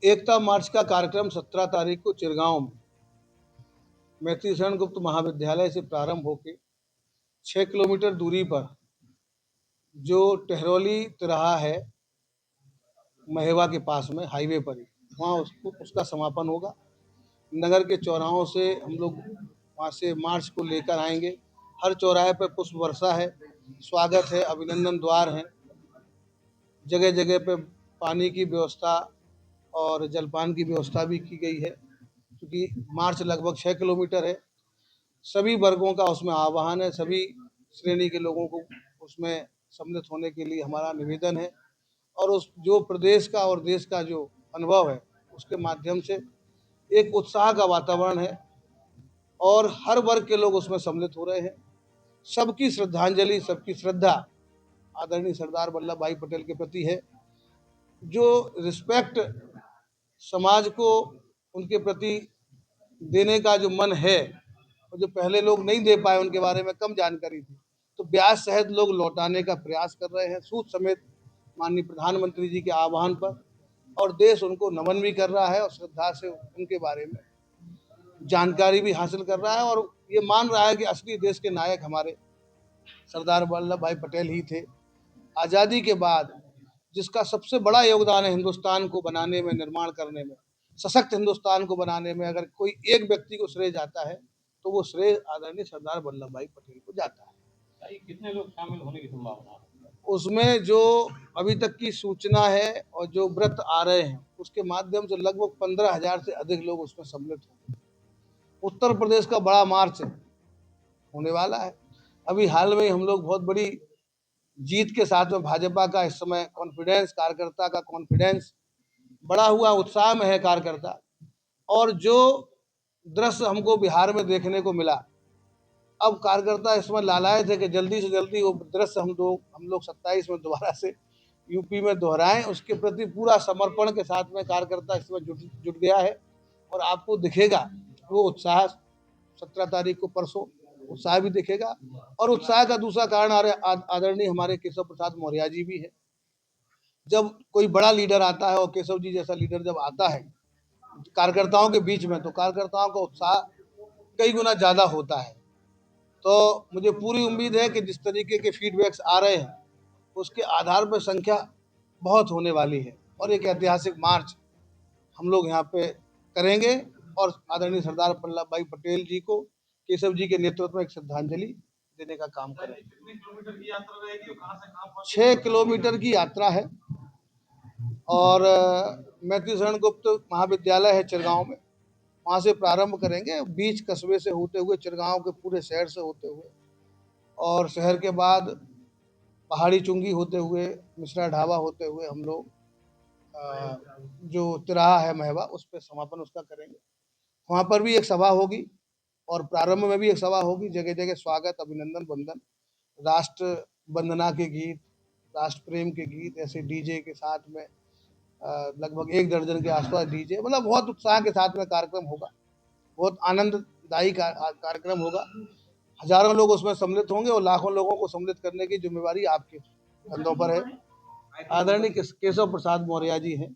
एकता मार्च का कार्यक्रम 17 तारीख को चिरगांव में मैत्री शरण गुप्त महाविद्यालय से प्रारंभ होकर 6 किलोमीटर दूरी पर जो टहरौली तिराहा है, महेवा के पास में हाईवे पर ही, वहाँ उसका समापन होगा। नगर के चौराहों से हम लोग वहाँ से मार्च को लेकर आएंगे। हर चौराहे पर पुष्प वर्षा है, स्वागत है, अभिनंदन द्वार हैं। जगह जगह पे पानी की व्यवस्था और जलपान की व्यवस्था भी की गई है। क्योंकि मार्च लगभग 6 किलोमीटर है, सभी वर्गों का उसमें आह्वान है, सभी श्रेणी के लोगों को उसमें सम्मिलित होने के लिए हमारा निवेदन है। और उस जो प्रदेश का और देश का जो अनुभव है, उसके माध्यम से एक उत्साह का वातावरण है और हर वर्ग के लोग उसमें सम्मिलित हो रहे हैं। सबकी श्रद्धांजलि, सबकी श्रद्धा आदरणीय सरदार वल्लभ भाई पटेल के प्रति है। जो रिस्पेक्ट समाज को उनके प्रति देने का जो मन है, और जो पहले लोग नहीं दे पाए, उनके बारे में कम जानकारी थी, तो ब्याज सहित लोग लौटाने का प्रयास कर रहे हैं, सूद समेत माननीय प्रधानमंत्री जी के आह्वान पर। और देश उनको नमन भी कर रहा है और श्रद्धा से उनके बारे में जानकारी भी हासिल कर रहा है, और ये मान रहा है कि असली देश के नायक हमारे सरदार वल्लभ भाई पटेल ही थे। आज़ादी के बाद जिसका सबसे बड़ा योगदान है हिंदुस्तान को बनाने में, निर्माण करने में, सशक्त हिंदुस्तान को बनाने में, अगर कोई एक व्यक्ति को श्रेय जाता है तो वो श्रेय आदरणीय सरदार वल्लभ भाई पटेल को जाता है। कितने लोग शामिल होने की संभावना है? उसमें जो अभी तक की सूचना है और जो व्रत आ रहे हैं, उसके माध्यम से लगभग 15,000 से अधिक लोग उसमें सम्मिलित होंगे। उत्तर प्रदेश का बड़ा मार्च होने वाला है। अभी हाल में हम लोग बहुत बड़ी जीत के साथ में भाजपा का इस समय कॉन्फिडेंस, कार्यकर्ता का कॉन्फिडेंस बढ़ा हुआ, उत्साह में है कार्यकर्ता। और जो दृश्य हमको बिहार में देखने को मिला, अब कार्यकर्ता इसमें लालायत है कि जल्दी से जल्दी वो दृश्य हम लोग 27 में दोबारा से यूपी में दोहराएं। उसके प्रति पूरा समर्पण के साथ में कार्यकर्ता इसमें जुट गया है और आपको दिखेगा वो उत्साह 17 तारीख को, परसों उत्साह भी दिखेगा। और उत्साह का दूसरा कारण आदरणीय हमारे केशव प्रसाद मौर्य जी भी है। जब कोई बड़ा लीडर आता है और केशव जी जैसा लीडर जब आता है कार्यकर्ताओं के बीच में, तो कार्यकर्ताओं का उत्साह कई गुना ज़्यादा होता है। तो मुझे पूरी उम्मीद है कि जिस तरीके के फीडबैक्स आ रहे हैं, उसके आधार पर संख्या बहुत होने वाली है और एक ऐतिहासिक मार्च हम लोग यहाँ पे करेंगे और आदरणीय सरदार वल्लभ भाई पटेल जी को केशव जी के नेतृत्व में एक श्रद्धांजलि देने का काम करेंगे। 6 किलोमीटर की यात्रा है और मैत्री शरण गुप्त महाविद्यालय है चिरगांव में, वहाँ से प्रारंभ करेंगे, बीच कस्बे से होते हुए, चिरगांव के पूरे शहर से होते हुए, और शहर के बाद पहाड़ी चुंगी होते हुए, मिश्रा ढाबा होते हुए हम लोग जो तिराहा है महेवा, उस पर समापन उसका करेंगे। वहाँ पर भी एक सभा होगी और प्रारंभ में भी एक सभा होगी। जगह जगह स्वागत, अभिनंदन, वंदन, राष्ट्र वंदना के गीत, राष्ट्र प्रेम के गीत, ऐसे डीजे के साथ में लगभग 1 दर्जन के आसपास डीजे, मतलब बहुत उत्साह के साथ में कार्यक्रम होगा। बहुत आनंददायी कार्यक्रम होगा। हजारों लोग उसमें सम्मिलित होंगे और लाखों लोगों को सम्मिलित करने की जिम्मेवारी आपके कंधों पर है। आदरणीय केशव प्रसाद मौर्य जी हैं,